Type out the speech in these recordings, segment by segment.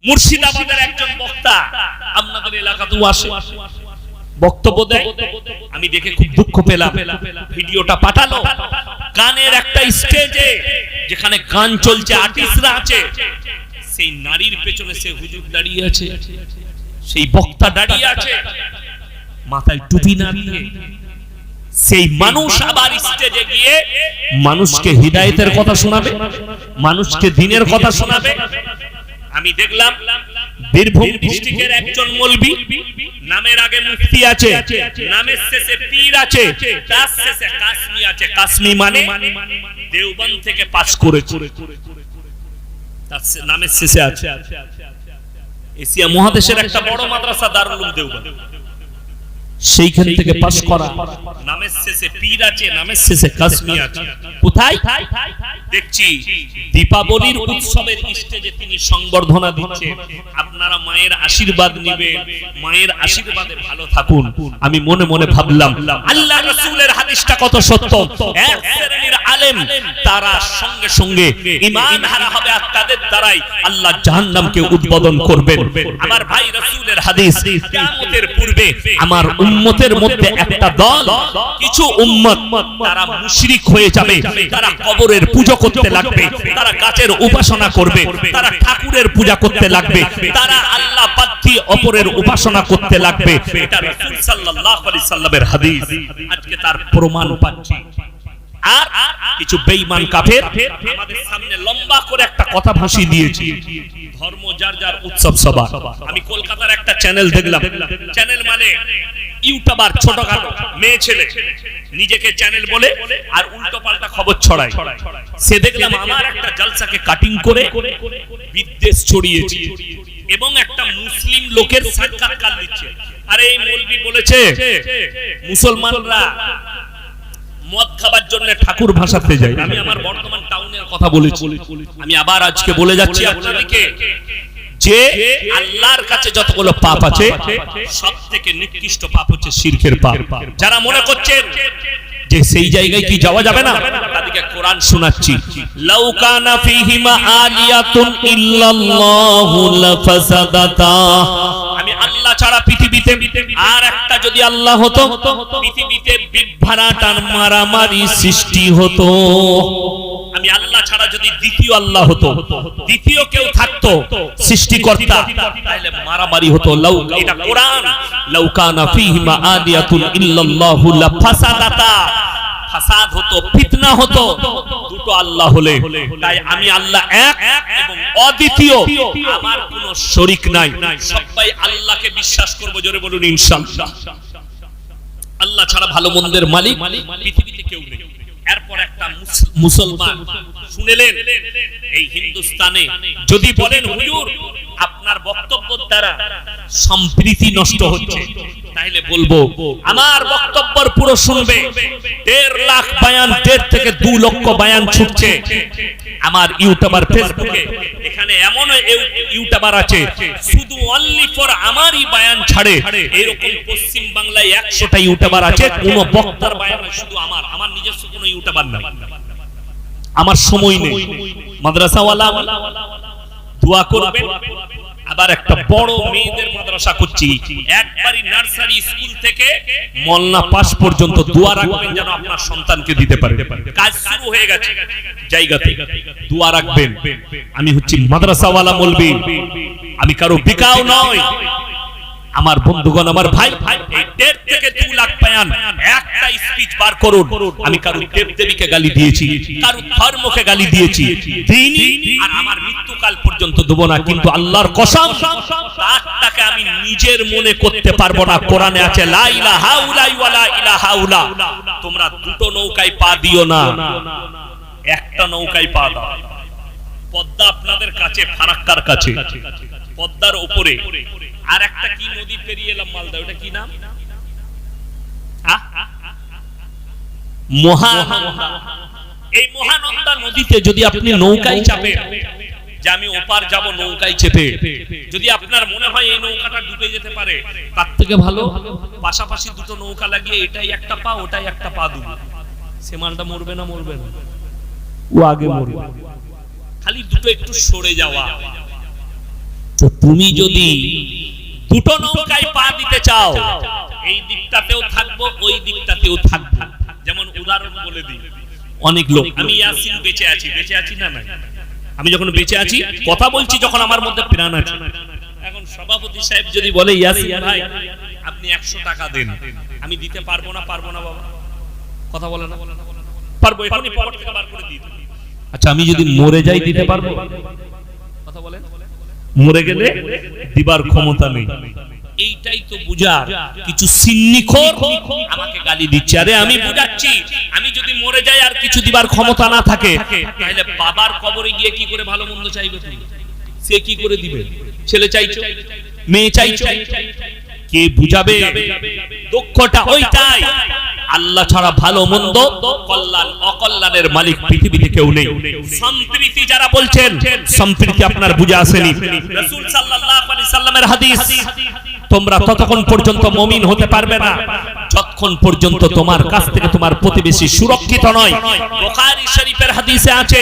মুর্শিদাবাদের একজন বক্তা আপনাদের এলাকাতেও আসে, বক্তব্য দেয়। আমি দেখে খুব দুঃখ পেলাম। ভিডিওটা পাঠালো। গানের একটা স্টেজে যেখানে গান চলছে, আর্টিস্টরা আছে, সেই নারীর পেছনে সে হুজুর দাঁড়িয়ে আছে, সেই বক্তা দাঁড়িয়ে আছে, মাথায় টুপি না দিয়ে। সেই মানুষ আবার স্টেজে গিয়ে মানুষকে হিদায়াতের কথা শোনাবে, মানুষকে দ্বীনের কথা শোনাবে। আমি দেখলাম বীরভূম ডিস্ট্রিক্টের একজন মৌলবি, নামের আগে মুফতি আছে, নামের শেষে পীর আছে, তার শেষে কাসমি আছে। কাসমি মানে দেওবন্দ থেকে পাস করেছে, তার নামের শেষে আছে। এশিয়া মহাদেশের একটা বড় মাদ্রাসা দারুল উলুম দেওবন্দ, সেইখান থেকে পাস করা। নামের শেষে পীর আছে, নামের শেষে কাসমি আছে। কোথায় দেখছি দীপাবলির উৎসবের স্টেজে তিনি সংবর্ধনা দিচ্ছেন। আপনারা মায়ের আশীর্বাদ নেবেন, মায়ের আশীর্বাদে ভালো থাকুন। আমি মনে মনে ভাবলাম আল্লাহ রাসূলের হাদিসটা কত সত্য। এক শ্রেণীর আলেম তারা সঙ্গে সঙ্গে ঈমান হারা হবে, আর তাদের দ্বারাই আল্লাহ জাহান্নামকে উদ্বোধন করবেন। আমার ভাই, রাসূলের হাদিস, কিয়ামতের পূর্বে আমার উম্মতের মধ্যে একটা দল, কিছু উম্মত তারা মুশরিক হয়ে যাবে, তারা কবরের পূজা করতে লাগবে, তারা গাছের উপাসনা করবে, তারা ঠাকুরের পূজা করতে লাগবে, তারা আল্লাহ বাদ দিয়ে অপরের উপাসনা করতে লাগবে। এটা রাসূল সাল্লাল্লাহু আলাইহি সাল্লামের হাদিস। আজকে তার প্রমাণ পাচ্ছি। আর কিছু বেঈমান কাফের আমাদের সামনে লম্বা করে একটা কথা ভাষিয়ে দিয়েছে, ধর্ম যার যার, উৎসব সবার। আমি কলকাতার একটা চ্যানেল দেখলাম, চ্যানেল মানে ইউটিউবার, ছোটখাটো মেয়ে ছেলে নিজেকে চ্যানেল বলে আর উল্টো পাল্টা খবর ছড়ায়। সে দেখলাম আমার একটা জালসাকে কাটিং করে বিদ্বেষ ছড়িয়েছে এবং একটা মুসলিম লোকের সাক্ষাৎকার দিচ্ছে। আরে এই মৌলবি বলেছে মুসলমানরা মদ খাবার জন্য ঠাকুর ভাসাতে যায়। আমি আমার বর্তমান টাউনের কথা বলেছি, আমি আবার আজকে বলে যাচ্ছি আপনাদেরকে যে আল্লাহর কাছে যতগুলো পাপ আছে সবথেকে নিকৃষ্ট পাপ হচ্ছে শিরকের পাপ। যারা মনে করছেন যে সেই জায়গায় কি যাওয়া যাবে না, তাদেরকে কোরআন শোনাচ্ছি। লাউ কানা ফীহিমা আলিয়াতুন ইল্লাল্লাহু লাফাসাদাতা। আমি আল্লাহ ছাড়া পৃথিবীতে আর একটা যদি আল্লাহ হতো, পৃথিবীতে বিভ্রাট মারামারি সৃষ্টি হতো। আমি আল্লাহ ছাড়া যদি দ্বিতীয় আল্লাহ হতো, দ্বিতীয় কেউ থাকতো সৃষ্টিকর্তা, তাহলে মারামারি হতো। লাউ, এটা কোরআন, লাউ কানা ফীহিমা আলিয়াতুন ইল্লাল্লাহু লাফাসাদাতা। ফাসাদ হতো, ফিতনা হতো দুটো আল্লাহ হলে। তাই আমি আল্লাহ এক এবং অদ্বিতীয়, আমার কোনো শরীক নাই। সবাই আল্লাহকে বিশ্বাস করব, জোরে বলুন ইনশাআল্লাহ। আল্লাহ ছাড়া ভালো মন্দের মালিক পৃথিবীতে কেউ নেই। এরপর একটা মুসলমান শুনেলেন এই হিন্দুস্তানে যদি বলেন হুজুর আপনার বক্তব্যের দ্বারা সম্প্রীতি নষ্ট হচ্ছে, তাহলে বলবো আমার বক্তব্যের পুরো শুনবে। 1.5 লাখ বয়ান, 1.5 থেকে 2 লক্ষ বয়ান ছুটছে আমার ইউটিউবার ফেসবুকে। এখানে এমন ইউটিউবার আছে শুধু অনলি ফর আমারই বয়ান ছাড়ে। এরকম পশ্চিম বাংলায় 100টা ইউটিউবার আছে, কোন বক্তার বয়ান শুধু আমার নিজস্ব কোনো ইউটিউবার নাই। আমার সময় নেই। মাদ্রাসাওয়ালা দোয়া করবেন। আবার একটা বড় মেয়েদের মাদ্রাসা করছি, একবারই নার্সারি স্কুল থেকে মোল্লা পাস পর্যন্ত দোয়া রাখবেন যেন আপনার সন্তানকে দিতে পারে। কাজ শুরু হয়ে গেছে জায়গাতে, দোয়া রাখবেন। আমি হচ্ছি মাদ্রাসাওয়ালা মৌলবি, আমি কারো বিকাও নয়। আমার বন্ধুগণ, আমার ভাই, এই 1.5 থেকে 2 লাখ বয়ান, একটা স্পিচ বার করুন। আমি কারো দেবদেবীকে গালি দিয়েছি, কারো ধর্মকে গালি দিয়েছি, দিনই আর আমার মৃত্যুকাল পর্যন্ত দেব না। কিন্তু আল্লাহর কসম, তাকে আমি নিজের মনে করতে পারবো না। কোরআনে আছে লা ইলাহা ইল্লাল্লাহ ওয়া লা ইলাহা ইল্লা। তোমরা দুটো নৌকায় পা দিও না, একটা নৌকায় পা দাও। পদ্মা আপনাদের কাছে, ফারাক্কার কাছে, পদ্মার উপরে আর একটা কি নদী পেরিয়ে এলাম মালদা, ওটা কি নাম? মহানন্দা। এই মহানন্দা নদীতে যদি আপনি নৌকায় চাপেন, যে আমি ওপার যাব নৌকায় চেপে, যদি আপনার মনে হয় এই নৌকাটা ডুবে যেতে পারে, তার থেকে ভালো পাশাপাশি দুটো নৌকা লাগিয়ে এটাই একটা পা, ওটাই একটা পা দুটো, সে মালটা মরবে না? মরবে না, ও আগে মরবে। খালি দুটো একটু সরে যাওয়া। তো তুমি যদি দুটো নৌকায় পা দিতে চাও, এই দিকটাতেও থাকবো ওই দিকটাতেও থাকবো। যেমন উদাহরণ বলে দিই, অনেক লোক, আমি ইয়াসিন বেঁচে আছি না না, আমি যখন বেঁচে আছি কথা বলছি, যখন আমার মধ্যে প্রাণ আছে। এখন সভাপতি সাহেব যদি বলে ইয়াসিন ভাই আপনি 100 টাকা দেন, আমি দিতে পারবো না বাবা, কথা বলে না, পারবো, এখনই পকেট থেকে বার করে দিই। আচ্ছা আমি যদি মরে যাই দিতে পারবো, কথা বলেন? মরে গেলে দিবার ক্ষমতা নেই। এইটাই তো বুঝার। কিছু সিন্নিখোর আমাকে গালি দিচ্ছে, আরে আমি বুঝাচ্ছি, আমি যদি মরে যাই আর কিছু দিবার ক্ষমতা না থাকে, তাহলে বাবার কবরে গিয়ে কি করে ভালো মন্দ চাইবে তুমি? সে কি করে দিবে? ছেলে চাইছো, মেয়ে চাইছো, কে বুঝাবে? দুঃখটা ওইটাই, আল্লাহ ছাড়া ভালো মন্দ কল্যাণ অকল্যাণের মালিক পৃথিবীতে কেউ নেই। সম্প্রীতি যারা বলছেন, সম্প্রীতি আপনার বুঝে আসেনি। রাসূল সাল্লাল্লাহু আলাইহি সাল্লামের হাদিস, তোমরা ততক্ষণ পর্যন্ত মুমিন হতে পারবে না যতক্ষণ পর্যন্ত তোমার কাছ থেকে তোমার প্রতিবেশী সুরক্ষিত নয়। বুখারী শরীফের হাদিসে আছে,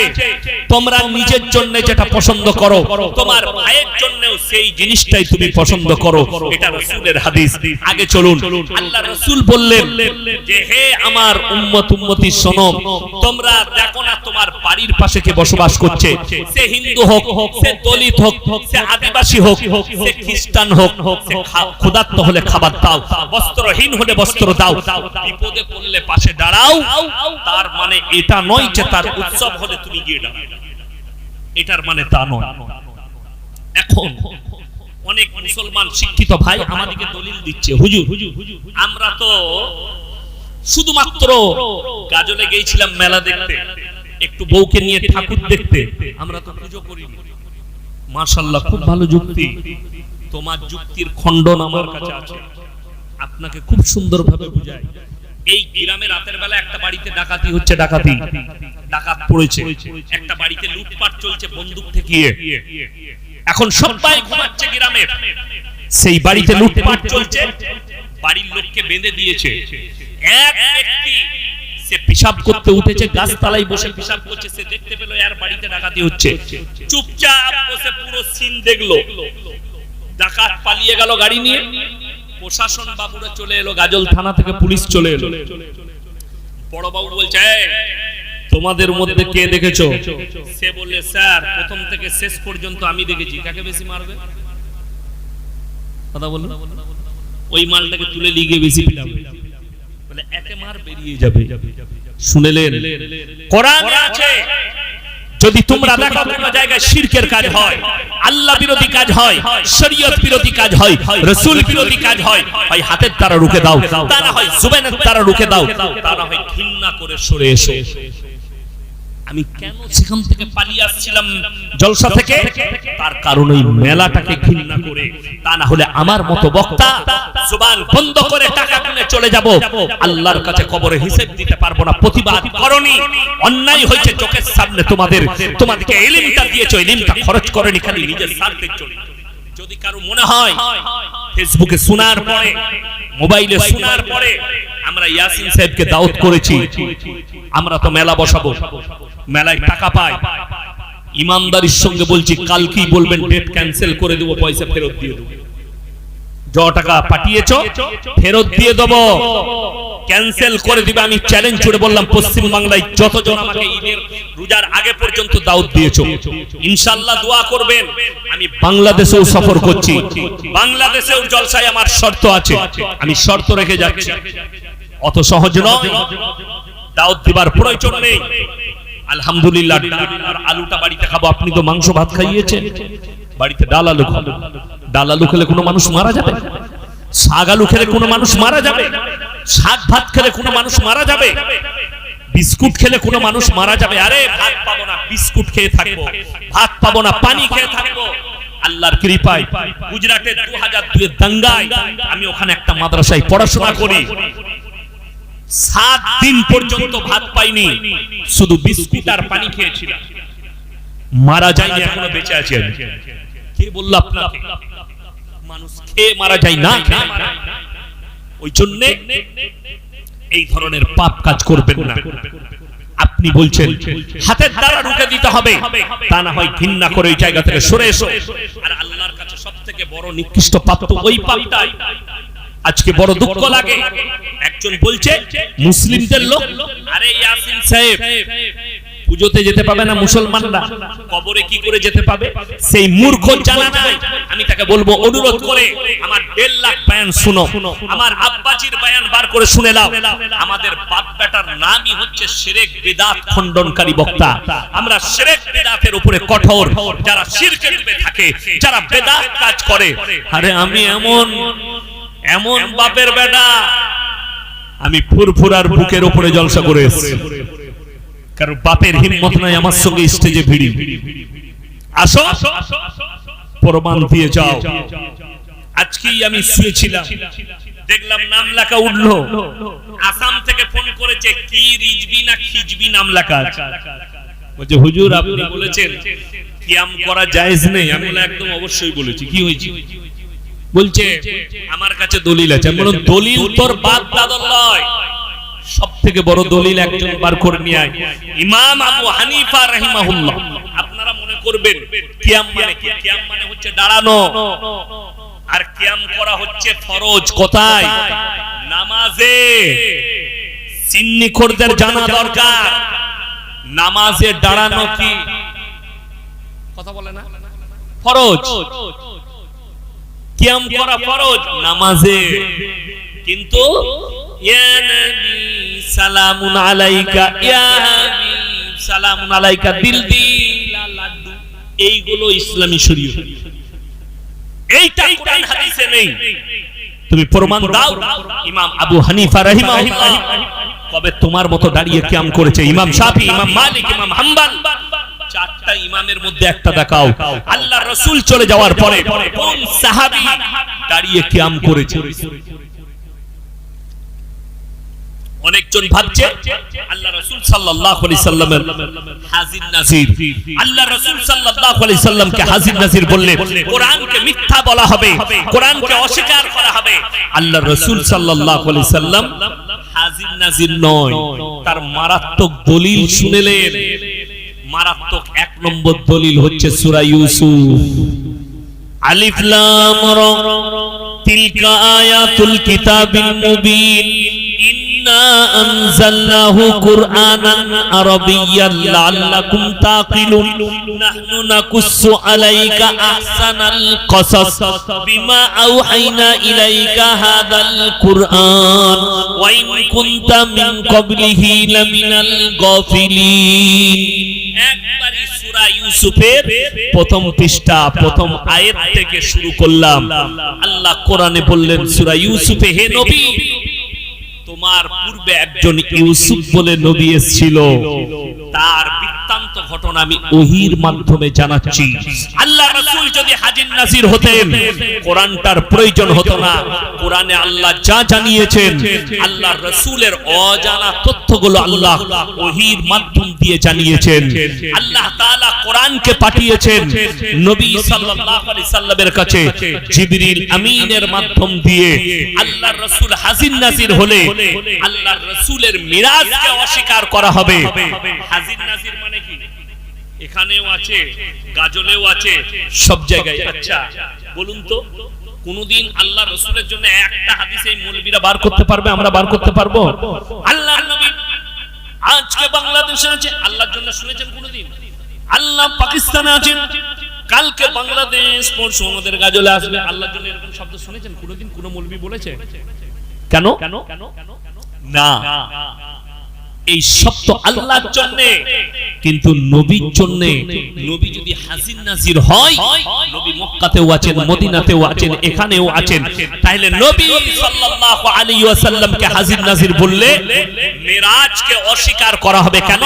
তোমরা নিজের জন্য যেটা পছন্দ করো, তোমার ভাইয়ের জন্যও সেই জিনিসটাই তুমি পছন্দ করো। এটা রাসূলের হাদিস। আগে চলুন, আল্লাহ রাসূল বললেন যে হে আমার উম্মতি শোনো, তোমরা দেখো না তোমার বাড়ির পাশে কে বসবাস করছে, সে হিন্দু হোক, সে দলিত হোক, সে আদিবাসী হোক, সে খ্রিস্টান হোক, সে ক্ষুধার্ত হলে খাবার দাও, বস্ত্রহীন হলে বস্ত্র দাও, বিপদে পড়লে পাশে দাঁড়াও। তার মানে এটা নয় যে তার উৎসব হলে তুমি গিয়ে দাঁড়াও, এটার মানে তা নয়। এখন অনেক মুসলমান শিক্ষিত ভাই আমাদেরকে দলিল দিচ্ছে, হুজুর আমরা তো শুধুমাত্র গাজলে গিয়েছিলাম মেলা দেখতে, একটু বউকে নিয়ে ঠাকুর দেখতে, আমরা তো পুজো করিনি। মাশাআল্লাহ, খুব ভালো যুক্তি, তোমার যুক্তির খণ্ডন আমার কাছে আছে, আপনাকে খুব সুন্দরভাবে বুঝাই। এই গ্রামে রাতের বেলা একটা বাড়িতে ডাকাতি হচ্ছে, ডাকাত পড়েছে, একটা বাড়িতে লুটপাট চলছে বন্দুক ঠেকিয়ে। এখন সবাই ঘুমাচ্ছে গ্রামে, সেই বাড়িতে লুটপাট চলছে, বাড়ির লোককে বেঁধে দিয়েছে। এক ব্যক্তি সে পেশাব করতে উঠেছে, গাছতলায় বসে পেশাব করছে, সে দেখতে পেল এর বাড়িতে ডাকাতি হচ্ছে, চুপচাপ বসে পুরো সিন দেখলো। ডাকাত পালিয়ে গেল গাড়ি নিয়ে, প্রশাসন বাবুরা চলে এলো, গাজল থানা থেকে পুলিশ চলে এলো। বড় বাবু বলছে তোমাদের মধ্যে কে দেখেছো? সে বললে স্যার প্রথম থেকে শেষ পর্যন্ত আমি দেখেছি। কাকে বেশি মারবে? কথা বলুন, ওই মালটাকে তুলে লিগে বেশি পিটাবে, বলে একে মার বেরিয়ে যাবে। শুনলেন, কোরআনে আছে যদি তোমরা দেখো কোনো জায়গায় শিরকের কাজ হয়, আল্লাহ বিরোধী কাজ হয়, শরীয়ত বিরোধী কাজ হয়, রাসূল বিরোধী কাজ হয়, হয় হাতের দ্বারা রুখে দাও, তা না হয় জুবানের দ্বারা রুখে দাও, তা না হয় ঘৃণা করে সরে এসো। আমি কেন সেখান থেকে পালিয়ে আসছিলাম জলসা থেকে? তার কারণ ওই মেলাটাকে ঘৃণা করে। তা না হলে আমার মতো বক্তা জবান বন্ধ করে টাকা গুনে চলে যাব, আল্লাহর কাছে কবরে হিসাব দিতে পারবো না। প্রতিবাদ করনি, অন্যায় হয়েছে চোখের সামনে, তোমাদেরকে ইলমটা দিয়েছো, ইলমটা খরচ করেনি খালি নিজের স্বার্থের জন্য। যদি কারো মনে হয় ফেসবুকে শোনার পরে, মোবাইলে শোনার পরে আমরা ইয়াসিন সাহেবকে দাওয়াত করেছি, আমরা তো মেলা বসাবো, মেলায় টাকা পাই, ইমানদারির সঙ্গে বলছি কালকেই বলবেন ডেট ক্যান্সেল করে দেবো, পয়সা ফেরত দিয়ে দেবো। যত টাকা পাঠিয়েছো ফেরত দিয়ে দেবো, ক্যান্সেল করে দিবে। আমি চ্যালেঞ্জ ছুড়ে বললাম পশ্চিম বাংলায় যতজন আমাকে ঈদের রোজার আগে পর্যন্ত দাওয়াত দিয়েছো, ইনশাআল্লাহ দোয়া করবেন। আমি বাংলাদেশেও সফর করছি, বাংলাদেশেও জলসায় আমার শর্ত আছে, আমি শর্ত রেখে যাচ্ছি। অত সহজ নয়, দাওয়াত দিবার প্রয়োজন নেই। আলহামদুলিল্লাহ, ডাল আর আলুটা বাড়িতে খাবো। আপনি তো মাংস ভাত খাইয়েছেন, বাড়িতে ডাল আলু খাবো। ডাল আলু খেলে কোনো মানুষ মারা যাবে? শাক আলু খেলে কোনো মানুষ মারা যাবে? শাক ভাত খেলে কোনো মানুষ মারা যাবে? বিস্কুট খেলে কোনো মানুষ মারা যাবে? আরে ভাত পাবো না, বিস্কুট খেয়ে থাকবো, ভাত পাবো না, পানি খেয়ে থাকবো। আল্লাহর কৃপায় গুজরাটের 2002 এর দাঙ্গায় আমি ওখানে একটা মাদ্রাসায় পড়াশোনা করি। 7 দিন পর্যন্ত ভাত পাইনি, শুধু বিস্কুট আর পানি খেয়েছিলাম। মারা যায়নি, এখনো বেঁচে আছি আমি। কে বলল আপনাকে? মানুষ খেয়ে মারা যায় না। ওই জন্য এই ধরনের পাপ কাজ করবেন না। আপনি বলছেন হাতের দ্বারা রুখে দিতে হবে, তা না হয় ঘৃণা করে ওই জায়গা থেকে সরে এসো আর আল্লাহর কাছে সবথেকে বড় নিকৃষ্ট পাপ তো ওই পাপটাই। আজকে বড় দুঃখ লাগে, একজন বলছে মুসলিমদের লোক, আরে ইয়াসিন সাহেব পুজোতে যেতে পাবে না মুসলমানরা, কবরে কি করে যেতে পাবে? সেই মূর্খ জানা নাই। আমি তাকে বলবো অনুরোধ করে আমার 1.5 লাখ বয়ান শুনো, আমার আব্বাজির বয়ান বার করে শুনে নাও। আমাদের বাপ বেটার নামই হচ্ছে শিরক বিদআত খণ্ডনকারী বক্তা। আমরা শিরক বিদআতের উপরে কঠোর, যারা শিরকে ডুবে থাকে, যারা বিদআত কাজ করে। আরে আমি এমন বাপের বেটা, আমি ফুরফুরার বুকের উপরে জলসা করে এসেছি, কারণ বাপের হিম্মত নাই আমার সঙ্গে স্টেজে ভিড়ি। আসো প্রমাণ দিয়ে যাও। আজকেই আমি শুয়েছিলাম, দেখলাম নাম লেখা উঠলো, আসাম থেকে ফোন করেছে, কি রিজবি না খিজবি নাম লেখা। বলছে হুজুর আপনি বলেছেন কিয়াম করা জায়েজ নেই। আমি বললাম একদম অবশ্যই বলেছি, কি হয়েছে? বলছে আমার কাছে দলিল আছে। আমি বললাম দলিল তোর বাপ দাদার নয়, সবথেকে বড় দলিল একজন বার করে নিয়ে আয়, ইমাম আবু হানিফা রাহিমাহুল্লাহ। আপনারা মনে করবেন কিয়াম মানে কি? কিয়াম মানে হচ্ছে দাঁড়ানো, আর কিয়াম করা হচ্ছে ফরজ। কোথায়? নামাজে। সিন্নিখোরদের জানা দরকার নামাজে দাঁড়ানো কি কথা বলে না, ফরজ। কিয়াম করা ফরজ নামাজে। কিন্তু ইয়া নবী সালামুন আলাইকা, ইয়া হাবিব সালামুন আলাইকা, দিল দিলা লাড্ডু, এইগুলো ইসলামী শরীয়ত। এইটা কোরআন হাদিসে নেই। তুমি প্রমাণ দাও। ইমাম আবু হানিফা রাহিমাহুল্লাহ কবে তোমার মতো দাঁড়িয়ে কিয়াম করেছে? ইমাম শাফি, ইমাম মালিক, ইমাম হাম্বল, চারটা ইমামের মধ্যে একটা দেখাও। আল্লাহর রাসূল চলে যাওয়ার পরে কোন সাহাবী দাঁড়িয়ে কিয়াম করেছে? অনেকজন ভাবছে আল্লাহ রাসূল সাল্লাল্লাহু আলাইহি সাল্লামের হাজির নাজির, আল্লাহ রাসূল সাল্লাল্লাহু আলাইহি সাল্লামকে হাজির নাজির বললে কোরআনকে মিথ্যা বলা হবে, কোরআনকে অস্বীকার করা হবে। আল্লাহ রাসূল সাল্লাল্লাহু আলাইহি সাল্লাম হাজির নাজির নয়, তার মারাত্মক দলিল শুনেলেন। মারাত্মক 1 নম্বর দলিল হচ্ছে সূরা ইউসুফ। আলিফ লাম রা তিলকা আয়াতুল কিতাবিল মুবিন ইন্না আনজালনাহু কুরআনান আরাবিয়্যান লাআল্লাকুম তাকিলুন নাহনু নাকুসসু আলাইকা আহসানাল কসাস বিমা আওহাইনা ইলাইকা হাদাল কুরআন ওয়া ইন কুনতা মিন ক্বাবলিহি লামিনাল গাফিলিন। একবারই সূরা ইউসুফের প্রথম পৃষ্ঠা প্রথম আয়াত থেকে শুরু করলাম। আল্লাহ কোরআনে বললেন সূরা ইউসুফে, হে নবী তোমার পূর্বে একজন ইউসুফ বলে নবী এসেছিল, তার বৃত্তান্ত ঘটনা আমি ওহীর মাধ্যমে জানাচ্ছি। আল্লাহ রাসূল যদি হাজির নাজির হতেন কোরআনটার প্রয়োজন হতো না। কোরআনে আল্লাহ যা জানিয়েছেন, আল্লাহ রাসূলের অজানা তথ্যগুলো আল্লাহ ওহীর মাধ্যম দিয়ে জানিয়েছেন। আল্লাহ তাআলা কোরআনকে পাঠিয়েছেন নবী সাল্লাল্লাহু আলাইহি সাল্লামের কাছে জিবরিল আমিনের মাধ্যম দিয়ে। আল্লাহর রাসূল হাজির নাজির হলে আল্লাহর রাসূলের মিরাজকে অস্বীকার করা হবে। হাজির নাজির মানে কি? এখানেও আছে, গাজলেও আছে, সব জায়গায়। আচ্ছা বলুন তো, কোনদিন আল্লাহ রাসূলের জন্য একটা হাদিস এই মৌলবীরা বার করতে পারবে? আমরা বার করতে পারবো? আল্লাহর নবী আজকে বাংলাদেশে আছে, আল্লাহর জন্য শুনেছেন কোনদিন? আল্লাহ পাকিস্তানে আছেন, কালকে বাংলাদেশ, পরশু আমাদের গাজলে আসবে, আল্লাহর জন্য এরকম শব্দ শুনেছেন কোনদিন? কোন মৌলবী বলেছে? কেন না? এই শব্দ আল্লাহর জন্য, কিন্তু নবীর জন্য। নবী যদি হাজির নাজির হয়, নবী মক্কাতেও আছেন, মদিনাতেও আছেন, এখানেও আছেন, তাহলে নবী সাল্লাল্লাহু আলাইহি ওয়াসাল্লামকে হাজির নাজির বললে মিরাজকে অস্বীকার করা হবে। কেন?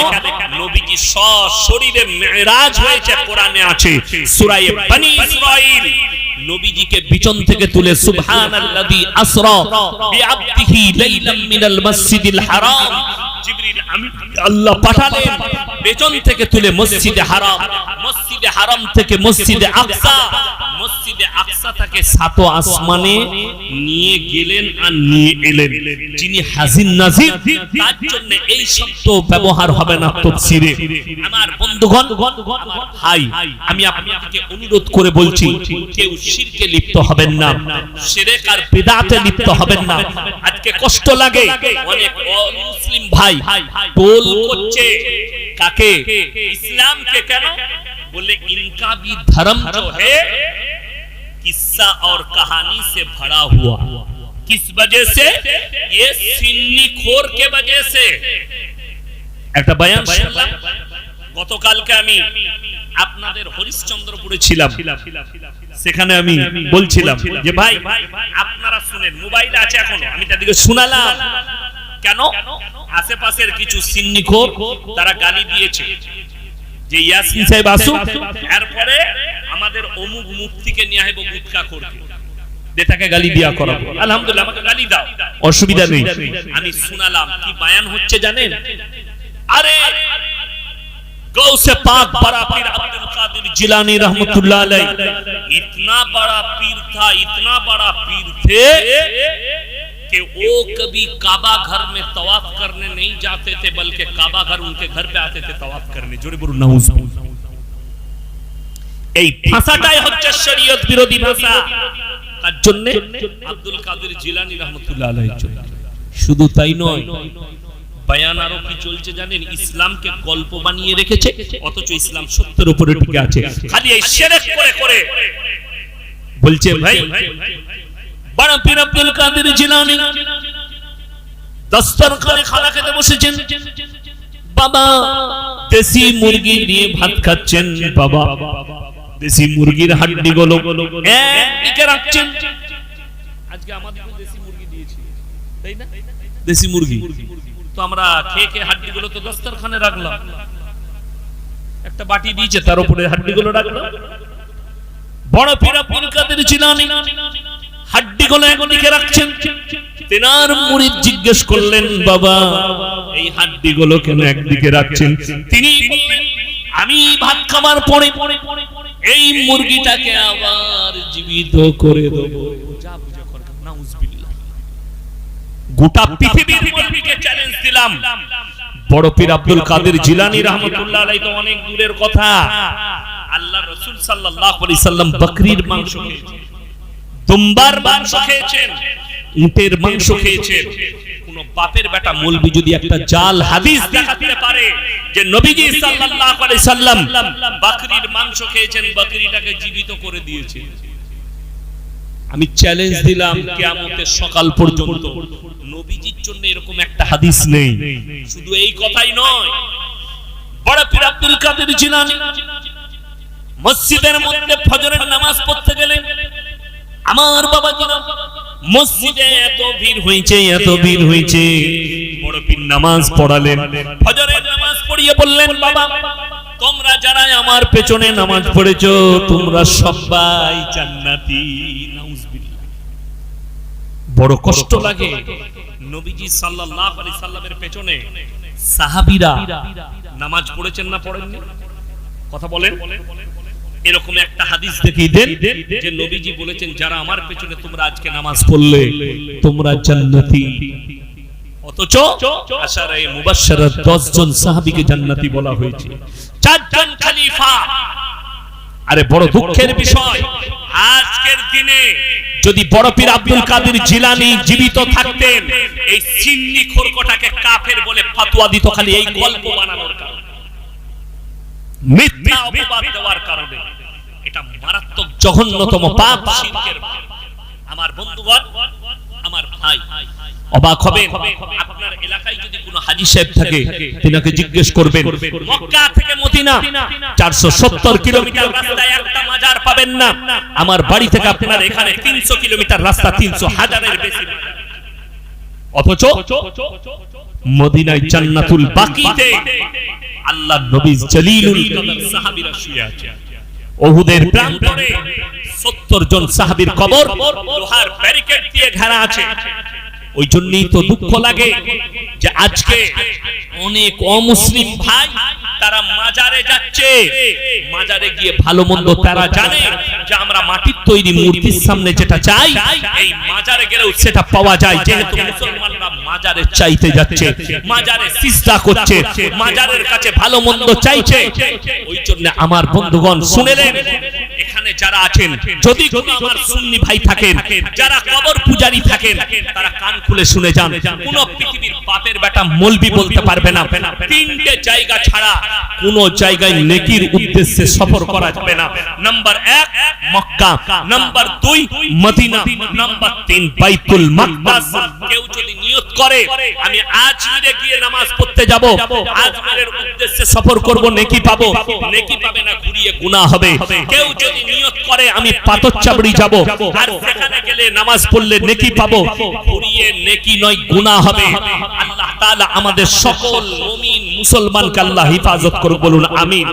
নবীজি সশরীরে মিরাজ হয়েছে, কোরআনে আছে সূরা বনী ইসরাঈল। নবীজিকে বিছন থেকে তুলে সুবহানাল্লাযী আসরা বিআবদিহি লাইলাম মিনাল মাসজিদিল হারাম, জিবরিল আমিন আল্লাহ পাঠালেন বিছন থেকে তুলে মসজিদে হারাম। মসজিদে মসজিদে হারাম থেকে মসজিদে আকসা, মসজিদে আকসা থেকে সাত আসমানে নিয়ে গেলেন আর নিয়ে এলেন। যিনি হাজির নাজির, তার জন্য এই শব্দ ব্যবহার হবে না তাফসীরে। আমার বন্ধুগণ, আমার ভাই, আমি আপনাকে অনুরোধ করে বলছি, কেউ শিরকে লিপ্ত হবেন না, শিরক আর বিদআতে লিপ্ত হবেন না। আজকে কষ্ট লাগে, অনেক মুসলিম ভাই টোল করছে কাকে? ইসলামকে। কেন? बोले इनका भी धर्म जो है किस्सा और कहानी से भरा हुआ। किस वजह से? ये सिन्नी खोर के वजह से। একটা বয়ান শুনলাম গতকালকে, আমি আপনাদের হরিশ্চন্দ্রপুরে ছিলাম, সেখানে আমি বলছিলাম যে ভাই আপনারা শুনেন, মোবাইল আছে এখনো, আমি তাদেরকে শোনালাম। কেন? আশেপাশের কিছু সিন্নিখোর তারা গালি দিয়েছে যে ইয়াসিন সাহেব আসুক, এরপরে আমাদের অমুক মুফতিকে নিয়ে আইব গুটকা করতে, দেটাকে গালি দিয়া করাবো। আলহামদুলিল্লাহ, আমাকে গালি দাও, অসুবিধা নেই। আমি শোনালাম কি বায়ান হচ্ছে জানেন? अरे गौसे पाक बड़ा पीर अब्दुल कादिर जिलानी रहमतुल्लाह अलैह इतना बड़ा पीर था, इतना बड़ा पीर थे कि वो कभी काबा घर में तवाफ करने नहीं जाते थे, बल्कि काबा घर उनके घर पे आते थे तवाफ करने। जोरे बोलो नाउज। এই ভাষাটাই হচ্ছে শরীয়ত বিরোধী ভাষা। তার জন্য আব্দুল কাদির জিলানী রাহমাতুল্লাহ আলাইহির জন্য শুধু তাই নয়, বয়ান আরো কি চলছে জানেন? ইসলামকে গল্প বানিয়ে রেখেছে, অথচ ইসলাম সত্যের উপরে টিকে আছে। খালি এই শিরক করে করে বলছে ভাই বড় পীর আব্দুল কাদের জিলানী দস্তরখানে খানা খেতে বসেছেন, বাবা দেশি মুরগি দিয়ে ভাত খাচ্ছেন, বাবা দেশি মুরগির হাড্ডি গুলো একদিকে রাখছেন। আজকে আমাদের দেশি মুরগি দিয়েছি, তাই না? দেশি মুরগি তো আমরা খেয়ে খেয়ে হাড্ডিগুলো তো দস্তরখানে রাখলাম, একটা বাটি দিয়েছে তার উপরে হাড্ডিগুলো রাখলাম। বড় পীর আব্দুল কাদের জিলানী হাড্ডিগুলো একদিকে রাখছেন। তেনার মুরিদ জিজ্ঞেস করলেন, বাবা এই হাড্ডিগুলো কেন একদিকে রাখছেন? তিনি বললেন, আমি ভাত খাবার পরে এই মুরগিটাকে আবার জীবিত করে দেব। যা বুঝে কর, নাউজুবিল্লাহ। গোটা পৃথিবীর মুরগিকে চ্যালেঞ্জ দিলাম। বড় পীর আব্দুল কাদের জিলানী রাহমাতুল্লাহ আলাইহি তো অনেক দূরের কথা, আল্লাহর রাসূল সাল্লাল্লাহু আলাইহি সাল্লাম বকরির মাংস খেয়েছেন, দুম্বার মাংস খেয়েছেন, উটের মাংস খেয়েছেন। কোন বাপের বেটা মৌলবি যদি একটা জাল হাদিস দেখাতে পারে যে নবীজি সাল্লাল্লাহু আলাইহি সাল্লাম বকরির মাংস খেয়েছেন, বকরিটাকে জীবিত করে দিয়েছেন, আমি চ্যালেঞ্জ দিলাম কিয়ামতের সকাল পর্যন্ত নবীজির জন্য এরকম একটা হাদিস নেই। শুধু এই কথাই নয়, বড় পীর আব্দুল কাদের জিলানী মসজিদের মধ্যে ফজরের নামাজ পড়তে গেলেন। আমার বাবা জিনা মসজিদে এত ভিড় হয়েছে, এত ভিড় হয়েছে, বড় পীর নামাজ পড়ালেন। ফজরের নামাজ পড়িয়ে বললেন, বাবা তোমরা যারা আমার পেছনে নামাজ পড়েছো তোমরা সবাই জান্নাতি। নাউজুবিল্লাহ। বড় কষ্ট লাগে। নবীজি সাল্লাল্লাহু আলাইহি সাল্লামের পেছনে সাহাবীরা নামাজ পড়েছেন না পড়েননি? কথা বলেন। এরকম একটা হাদিস দেখিয়ে দেন যে নবীজি বলেছেন, যারা আমার পেছনে তোমরা আজকে নামাজ পড়লে তোমরা জান্নাতি। অথচ আশারে মুবাশশারাত 10 জন সাহাবীকে জান্নাতি বলা হয়েছে, 4 জন খলিফা। আরে বড় দুঃখের বিষয়, আজকের দিনে যদি বড় পীর আব্দুল কাদের জিলানী জীবিত থাকতেন, এই সিন্নি খোরকটাকে কাফের বলে ফতোয়া দিত খালি এই গল্প বানানোর কারণে, মিথ্যা অপবাদ দেওয়ার কারণে। এটা মারাত্মক জঘন্যতম পাপ, শিরকের পাপ। আমার বন্ধুগণ, আমার ভাই, অবাক হবেন, আপনার এলাকায় যদি কোনো হাজী সাহেব থাকে তিনাকে জিজ্ঞেস করবেন, মক্কা থেকে মদিনা 470 কিলোমিটার রাস্তায় একটা মাজার পাবেন না। আমার বাড়ি থেকে আপনার এখানে 300 কিলোমিটার রাস্তা, 300 হাজারের বেশি। অথচ মদিনায় জান্নাতুল বাকিতে আল্লাহর নবী জলিলুল কদর সাহাবীরা শুয়ে আছে। উহুদের প্রান্তরে 70 জন সাহাবীর কবর লোহার ব্যারিকেড দিয়ে ঘেরা আছে। ওই জন্যই তো দুঃখ লাগে যে আজকে অনেক অমুসলিম ভাই তারা তারা মাজারে যাচ্ছে, মাজারে গিয়ে ভালো মন্দ তারা জানে যে আমরা মাটির তৈরি মূর্তির সামনে যেটা চাই এই মাজারে গেলেও সেটা পাওয়া যায়। যেহেতু মুসলমানরা মাজারে চাইতে যাচ্ছে, মাজারে সিজদা করছে, মাজারের কাছে ভালো মন্দ চাইছে, ওই জন্য আমার বন্ধুগণ শুনেলেন, এখানে যারা আছেন যদি কোনো আমার সুন্নি ভাই থাকেন, যারা কবর পূজারী থাকেন, তারা কান খুলে শুনে যান। কোন পৃথিবীর বাপের বেটা মলবি বলতে পারবে না তিনটে জায়গা ছাড়া কোন জায়গায় নেকির উদ্দেশ্যে সফর করা যাবে না। নাম্বার 1 মক্কা, নাম্বার 2 মদিনা, নাম্বার 3 বাইতুল মাকদাস। কেউ যদি নিয়ত করে আমি আজমিরে গিয়ে নামাজ পড়তে যাব, আজমিরের উদ্দেশ্যে সফর করব, নেকি পাবো, নেকি পাবে না, ঘুরিয়ে গুনাহ হবে। কেউ যদি নিয়ত করে আমি পাথরচাবড়ি যাব, আর সেখানে গেলে নামাজ পড়লে নেকি পাবো, ঘুরিয়ে নেকি নয় গুনাহ হবে। আল্লাহ তাআলা আমাদের সকল মুমিন মুসলমানকে আল্লাহ হেফাজত করুক, বলুন আমিন।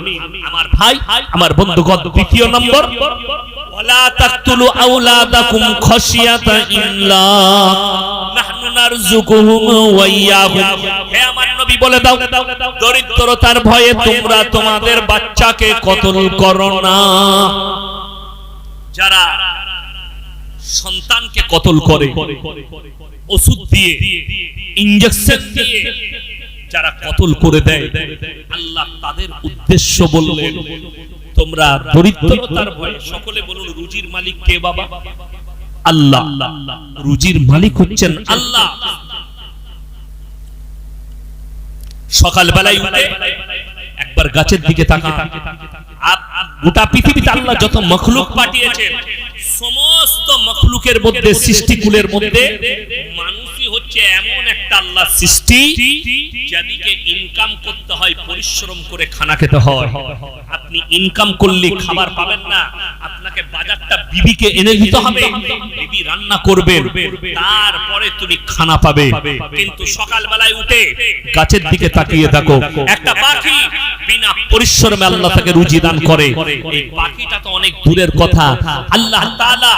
আমার ভাই, আমার বন্ধুগণ, দ্বিতীয় নম্বর, ওয়ালা তাকতুলু আওলাদাকুম খাশিয়াতা ইমলাক নাহনু নারযুকুহুম ওয়া ইয়াহুম। হে আমার নবী বলে দাও, দরিদ্রতার ভয়ে তোমরা তোমাদের বাচ্চাকে কতল করো না। যারা সন্তানকে কতল করে, ওষুধ দিয়ে, ইনজেকশন দিয়ে যারা কতল করে দেয়, আল্লাহ তাদের উদ্দেশ্য বললেন তোমরা দরিদ্রতার ভয়ে, সকলে বলুন রুজির মালিক কে বাবা? আল্লাহ। রুজির মালিক হচ্ছেন আল্লাহ। সকাল বেলায় উঠে একবার গাছের দিকে তাকান, গোটা পৃথিবীতে আল্লাহ যত মখলুক পাঠিয়েছেন, সমস্ত মখলুকের মধ্যে, সৃষ্টিকুলের মধ্যে মানুষই হচ্ছে এমন একটা আল্লাহ সৃষ্টি যাদিকে ইনকাম করতে হয়, পরিশ্রম করে খানা খেতে হয়। আপনি ইনকাম করলে খাবার পাবেন না, আপনাকে বাজারটা বিবিকে এনে দিতে হবে, বিবি রান্না করবেন, তারপরে তুমি খানা পাবে। কিন্তু সকাল বেলায় উঠে গাছের দিকে তাকিয়ে দেখো, একটা পাখি বিনা পরিশ্রমে আল্লাহ তাকে রুজি দান করে। এই পাখিটা তো অনেক দূরের কথা, আল্লাহ তাআলা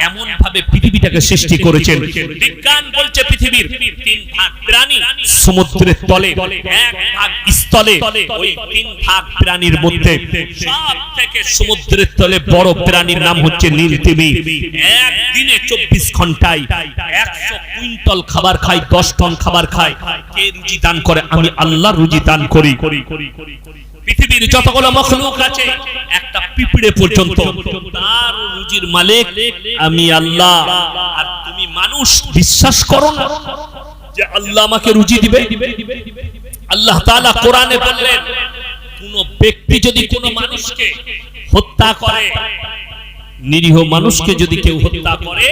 এমন ভাবে পৃথিবীটাকে সৃষ্টি করেছেন। বিজ্ঞান বলছে পৃথিবীর 3 ভাগ প্রাণী সমুদ্রের তলে, 1 ভাগ স্থলে। ওই 3 ভাগ প্রাণীর মধ্যে সবথেকে সমুদ্রের তলে বড় প্রাণীর নাম হচ্ছে নীলতিমি। একদিনে 24 ঘন্টায় 100 কুইন্টাল খাবার খায়, 10 টন খাবার খায়। কে রুজি দান করে? আমি আল্লাহ রুজি দান করি। পৃথিবীর যতগুলো মখলুক আছে, একটা পিঁপড়ে পর্যন্ত, তার রুজির মালিক আমি আল্লাহ। আর তুমি মানুষ বিশ্বাস করো না যে আল্লাহ আমাকে রুজি দিবে? আল্লাহ তাআলা কোরআনে বললেন, কোন ব্যক্তি যদি কোন মানুষকে হত্যা করে, নিরীহ মানুষকে যদি কেউ হত্যা করে,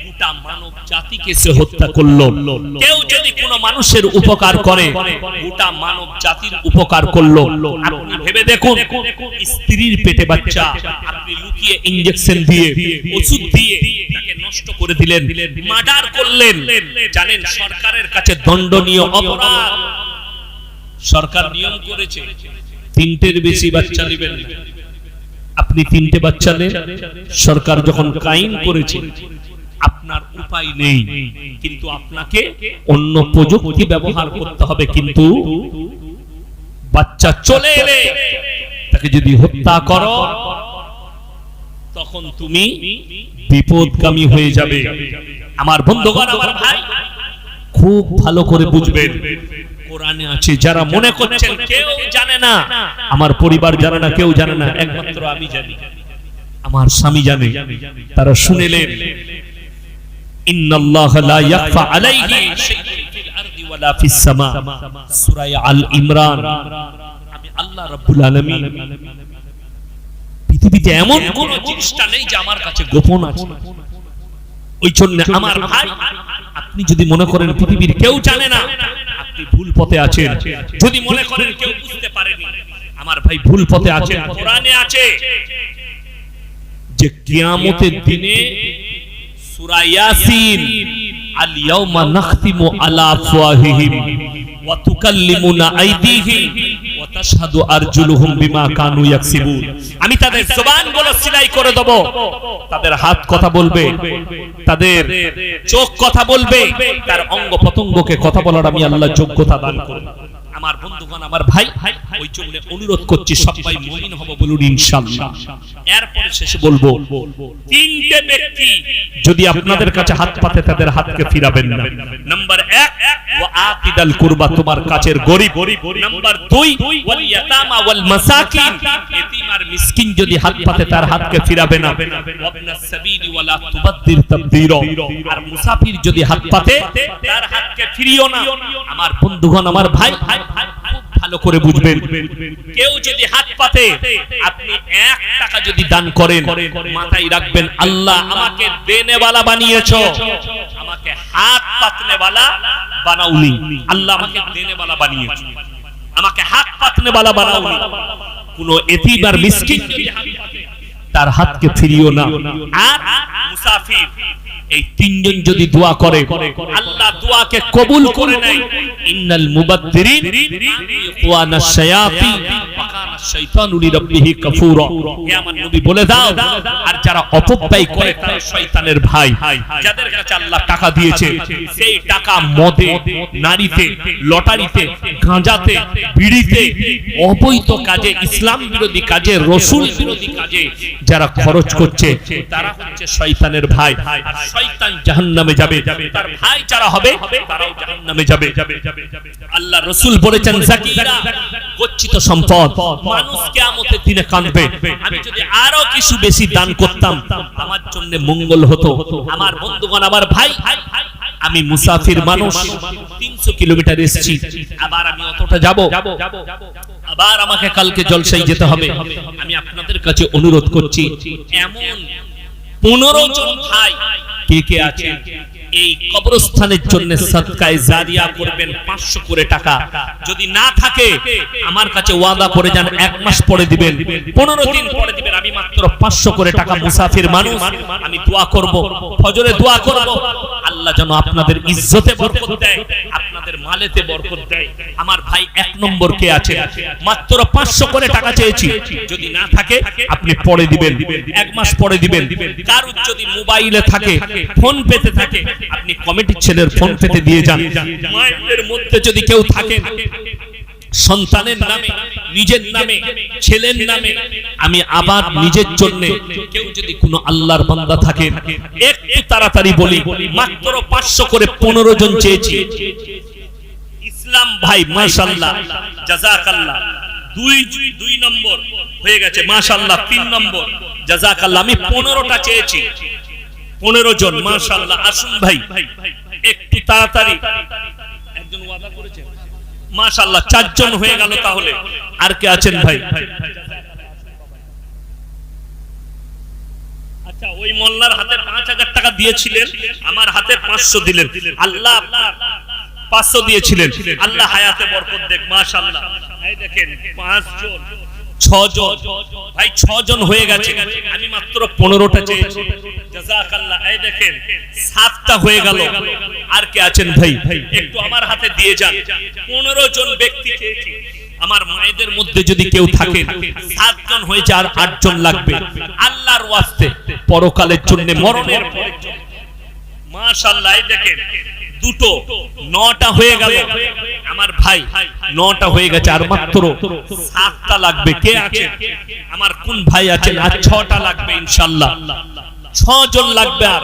গোটা মানব জাতিকে সে হত্যা করলো। কেউ যদি কোন মানুষের উপকার করে, গোটা মানব জাতির উপকার করলো। আপনি ভেবে দেখুন, স্ত্রীর পেটে বাচ্চা, আপনি লুকিয়ে ইনজেকশন দিয়ে, ওষুধ দিয়ে তাকে নষ্ট করে দিলেন, মার্ডার করলেন। জানেন সরকারের কাছে দণ্ডনীয় অপরাধ। সরকার নিয়ম করেছে 3টের বেশি বাচ্চা নেবেন। আপনি 3টে বাচ্চা নেন, সরকার যখন কায়েম করেছে, আপনার উপায় নেই, কিন্তু আপনাকে অন্য প্রযুক্তি ব্যবহার করতে হবে। কিন্তু বাচ্চা চলে এলে তাকে যদি হত্যা করো, তখন তুমি বিপদগামী হয়ে যাবে। আমার বন্ধুগণ, আমার ভাই, খুব ভালো করে বুঝবেন, কোরআনে আছে। যারা মনে করছেন কেউ জানে না, আমার পরিবার জানে না, কেউ জানে না, একমাত্র আমি জানি, আমার স্বামী জানে, তারা শুনেলেন, ইন্নাল্লাহা লা ইয়াখফা আলাইহি শাইউন ফিল আরদি ওয়ালা ফিস সামা, সূরা আল ইমরান। আমি আল্লাহ রাব্বুল আলামিন, পৃথিবীতে এমন কোন জিনিসটা নেই যে আমার কাছে গোপন আছে। ওই জন্য আমার ভাই, আপনি যদি মনে করেন পৃথিবীর কেউ জানে না, আপনি ভুল পথে আছেন। যদি মনে করেন কেউ বুঝতে পারেনি, আমার ভাই ভুল পথে আছেন। কোরআনে আছে যে কিয়ামতের দিনে সূরা ইয়াসিন, আল ইয়াউমা নাখতিমু আলা আফওয়াহিহিম ওয়া তুকাল্লিমুনা আইদিহিম ওয়া তাশহাদু আরজুলুহুম বিমা কানু ইয়াকসিবুন। আমি তাদের জবানগুলো সিলাই করে দেব, তাদের হাত কথা বলবে, তাদের চোখ কথা বলবে, তার অঙ্গ প্রত্যঙ্গকে কথা বলার আমি আল্লাহ যোগ্যতা দান করব। আমার বন্ধুগণ, আমার ভাই, ওই জন্য অনুরোধ করছি সবাই মুমিন হব বলুন ইনশাআল্লাহ। এরপরে শেষে বলবো তিনটে ব্যক্তি যদি আপনাদের কাছে হাত পাতে তাদের হাতকে ফিরাবেন না। নাম্বার 1 ওয়া আতিদাল কুরবা, তোমার কাছের গরীব। নাম্বার 2 ওয়াল ইয়াতামা ওয়াল মাসাকিন, এতিম আর মিসকিন যদি হাত পাতে তার হাতকে ফিরাবে না। ওয়াবনাস সাবিলি ওয়ালা তুবাদ্দির তাবদীরা, আর মুসাফির যদি হাত পাতে তার হাতকে ফিরিও না। আমার বন্ধুগণ, আমার ভাই, খুব ভালো করে বুঝবেন, কেউ যদি হাত পাতে আপনি 1 টাকা যদি দান করেন, মাথায় রাখবেন আল্লাহ আমাকে দেনেওয়ালা বানিয়েছো, আমাকে হাত পাতনেওয়ালা বানাওনি। আল্লাহ আমাকে দেনেওয়ালা বানিয়েছো, আমাকে হাত পাতনেওয়ালা বানাওনি। কোন এতিম আর মিসকিন তার হাতকে ফিরিও না। আর মুসাফির, এই তিনজন যদি দোয়া করে আল্লাহ দোয়াকে কবুল করে নেয়। ইন্নাল মুবাদ্দিরিন ইখওয়ানাশ শায়াতিন ওয়া কানা শাইতানু লিরাব্বিহি কাফুরা, হে আমার নবী বলে দাও, আর যারা অপব্যয় করে তারা শয়তানের ভাই। যাদের কাছে আল্লাহ টাকা দিয়েছে সেই টাকা মদে, নারীতে, লটারিতে, গাঁজাতে, বিড়িতে, অবৈধ কাজে, ইসলাম বিরোধী কাজে, রাসূল বিরোধী কাজে যারা খরচ করছে তারা হচ্ছে শয়তানের ভাই। আর শয়তান জাহান্নামে যাবে, তার ভাই যারা হবে তারাও জাহান্নামে যাবে। আল্লাহ রাসূল বলেছেন যাকিরা গচ্ছিত সম্পদ, মানুষ কিয়ামতের দিনে কাঁদবে। আমি যদি আরো কিছু বেশি দান করতাম আমার জন্য মঙ্গল হতো। আমার বন্ধুগণ, আমার ভাই, আমি মুসাফির মানুষ, 300 কিলোমিটার এসেছি, আবার আমি অতটা যাব, আবার আমাকে কালকে জলসায় যেতে হবে। আমি আপনাদের কাছে অনুরোধ করছি, এমন 15 জন ভাই কে কে আছে এই কবরস্থানের জন্য সদকায়ে জারিয়া করবেন 500 করে টাকা। যদি না থাকে আমার কাছে ওয়াদা করে যান 1 মাস পরে দিবেন, 15 দিন পরে দিবেন। আমি মাত্র 500 করে টাকা, মুসাফির মানুষ, আমি দোয়া করব, ফজরে দোয়া করব আল্লাহ যেন আপনাদের ইজ্জতে বরকত দেয়, আপনাদের মালেতে বরকত দেয়। আমার ভাই 1 নম্বর কে আছে, মাত্র 500 করে টাকা চেয়েছি, যদি না থাকে আপনি পরে দিবেন, 1 মাস পরে দিবেন। কারুর যদি মোবাইলে থাকে, ফোন পেতে থাকে, আপনি কমিটির ছেলের ফোন পেতে দিয়ে যান। মায়ের মধ্যে যদি কেউ থাকেন সন্তানের নামে, নিজের নামে, ছেলের নামে, আমি আবার নিজের জন্য, কেউ যদি কোনো আল্লাহর বান্দা থাকেন একটু তাড়াতাড়ি বলি, মাত্র 500 করে 15 জন চেয়েছি। ইসলাম ভাই মাশাআল্লাহ, জাযাকাল্লাহ। 2 নম্বর হয়ে গেছে মাশাআল্লাহ, 3 নম্বর জাযাকাল্লাহ। আমি 15টা চেয়েছি, 15 জন মাশাআল্লাহ। আসুন ভাই একটু তাড়াতাড়ি, একজন ওয়াদা করেছে মাশাআল্লাহ, 4 জন হয়ে গেল। তাহলে আর কে আছেন ভাই? আচ্ছা, ওই মোল্লার হাতে 5000 টাকা দিয়েছিলেন, আমার হাতে 500 দিলেন। আল্লাহ আপনার 500 দিয়েছিলেন, আল্লাহ হায়াতে বরকত দেখ মাশাআল্লাহ। এই দেখেন 5 জন, 6 জন ভাই, 6 জন হয়ে গেছে। আমি মাত্র 15টা চেয়েছি, জাযাকাল্লাহ। এই দেখেন 7টা হয়ে গেল। আর কে আছেন ভাই? একটু আমার হাতে দিয়ে যান। 15 জন ব্যক্তি চেয়েছি। আমার মায়েদের মধ্যে যদি কেউ থাকে, 7 জন হয়েছে, আর 8 জন লাগবে আল্লাহর ওয়াস্তে, পরকালের জন্য, মরণের পরে মাশাআল্লাহ। এই দেখেন 2টো, 9টা হয়ে গেল। আমার ভাই 9টা হয়ে গেছে, আর মাত্র 7টা লাগবে। কে আছে? আমার কোন ভাই আছেন? আর 6টা লাগবে ইনশাআল্লাহ। 6 জন লাগবে। আর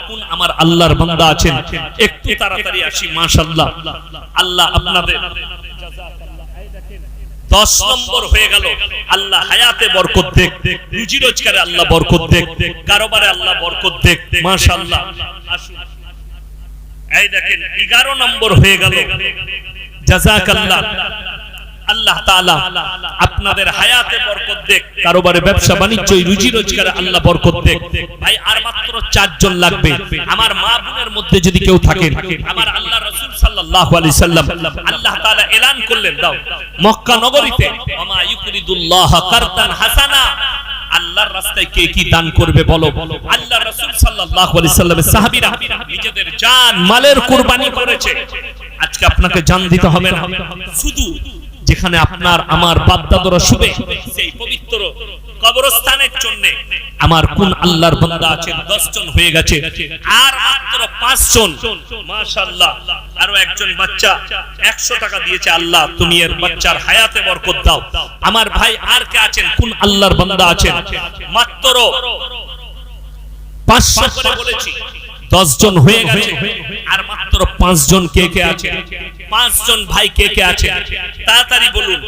কোন আমার আল্লাহর বান্দা আছেন? একটু তাড়াতাড়ি আসি মাশাআল্লাহ। আল্লাহ আপনাদের 10 নম্বর হয়ে গেল। আল্লাহ হায়াতে বরকত দেখ, রুজি রোজগারে আল্লাহ বরকত দেখ, কারবারে আল্লাহ বরকত দেখ মাশাআল্লাহ। আসুন, এই দেখেন 11 নম্বর হয়ে গেল। জাযাকাল্লাহ। আল্লাহ তাআলা আপনাদের হায়াতে বরকত দেখ, কারবারে, ব্যবসা বাণিজ্য, রুজি রোজগারে আল্লাহ বরকত দেখ। ভাই আর মাত্র 4 জন লাগবে। আমার মা বোনের মধ্যে যদি কেউ থাকেন, আমার আল্লাহ রাসূল সাল্লাল্লাহু আলাইহি সাল্লাম, আল্লাহ তাআলা এলান করলেন, দাও মক্কা নগরীতে, ওমা ইউরিদুল্লাহ কারদান হাসানা, আল্লাহর রাস্তায় কে কি দান করবে বলো। আল্লাহ রাসূল সাল্লাল্লাহু আলাইহি সাল্লামের সাহাবীরা নিজেদের জান মালের কুরবানি করেছে। আজকে আপনাকে জান দিতে হবে না, শুধু যেখানে আপনার আমার বাপ দাদারা শুবে, সেই পবিত্র কবরস্থানের জন্য আমার কোন আল্লাহর বান্দা আছেন 10 জন হয়ে গেছে, আর মাত্র 5 জন। মাশাআল্লাহ, আরো একজন বাচ্চা 100 টাকা দিয়েছে। আল্লাহ তুমি এর বাচ্চার হায়াতে বরকত দাও। আমার ভাই আর কে আছেন, কোন আল্লাহর বান্দা আছেন? মাত্র 500 করে বলেছি, 10 জন হয়ে গেছে, আর মাত্র 5 জন কে কে আছে? 5 জন ভাই কে কে আছে? তাড়াতাড়ি বলুন।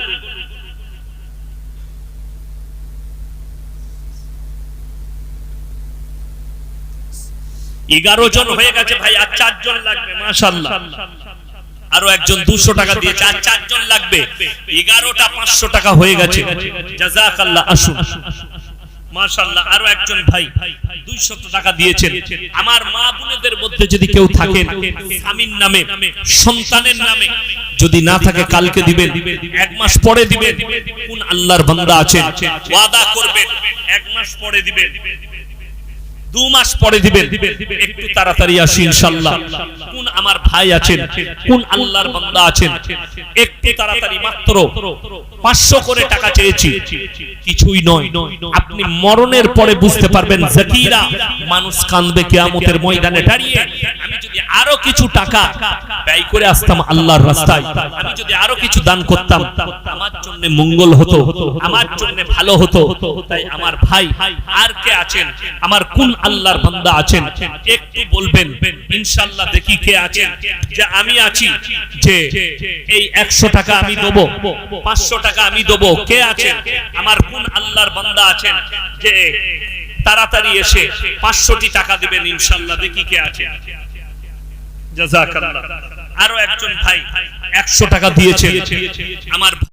11 জন হয়ে গেছে ভাই, আর 4 জন লাগবে। মাশাআল্লাহ, আরো একজন 200 টাকা দিয়েছে, আর 4 জন লাগবে। 11টা 500 টাকা হয়ে গেছে। জাযাকাল্লাহ। আসুন। মাশাআল্লাহ, আরো একজন ভাই 200 টাকা দিয়েছেন। আমার মা বোনেদের মধ্যে যদি কেউ থাকেন, স্বামীর নামে, সন্তানের নামে যদি না থাকে, কালকে দিবেন, 1 মাস পরে দিবেন। কোন আল্লাহর বান্দা আছেন? ওয়াদা করবেন 1 মাস পরে দিবেন, 2 মাস পরে দিবেন। একটু তাড়াতাড়ি আসি ইনশাআল্লাহ। কোন আমার ভাই আছেন, কোন আল্লাহর বান্দা আছেন? একটু তাড়াতাড়ি। মাত্র 500 করে টাকা চেয়েছি, কিছুই নয়। আপনি মরণের পরে বুঝতে পারবেন জাকিরা, মানুষ কাঁদবে কিয়ামতের ময়দানে দাঁড়িয়ে। আমি যদি আরো কিছু টাকা ব্যয় করে আসতাম আল্লাহর রাস্তায়, আমি যদি আরো কিছু দান করতাম, আমার জন্য মঙ্গল হতো, আমার জন্য ভালো হতো। তাই আমার ভাই আর কে আছেন, আমার কোন আল্লাহর বান্দা আছেন? একটু বলবেন ইনশাআল্লাহ। দেখি কে আছেন, যে আমি আছি, যে এই 100 টাকা আমি দেব, 500 টাকা আমি দেব। কে আছেন? আমার কোন আল্লাহর বান্দা আছেন যে তাড়াতাড়ি এসে 500টি টাকা দিবেন ইনশাআল্লাহ? দেখি কে আছেন। জাযাকাল্লাহ। আরো একজন ভাই 100 টাকা দিয়েছেন। আমার